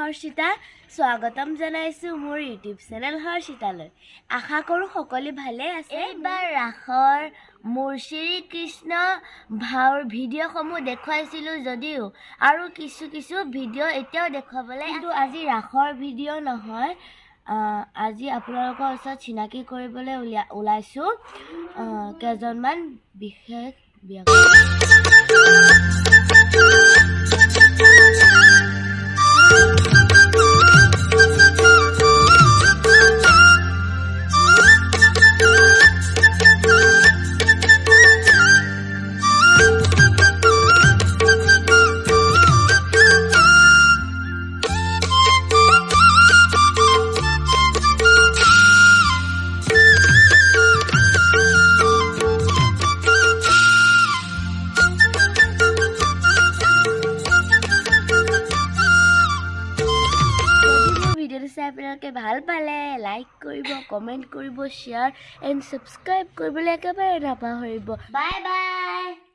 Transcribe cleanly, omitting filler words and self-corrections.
হৰ্ষিতা স্বাগতম জনাইছো মোৰ ইউটিউব চেনেল হৰ্ষিতালৈ আশা কৰো সকলো ভালে আছে এইবাৰ ৰাসৰ মোৰ শ্ৰী কৃষ্ণ ভাওৰ ভিডিঅ'সমূহ দেখুৱাইছিলো যদিও আৰু কিছু ভিডিঅ' এতিয়াও দেখুৱাবলৈ কিন্তু আজি ৰাসৰ ভিডিঅ' নহয় আজি আপোনালোকৰ ওচৰত চিনাকি কৰিবলৈ ওলাইছো কেইজনমান বিশেষ ব্যক্তি আপোনালোকে ভাল পালে লাইক কৰিব কমেন্ট কৰিব শ্বেয়াৰ এণ্ড সাবস্ক্ৰাইব কৰিবলৈ একেবাৰে নাপাহৰিব বাই বাই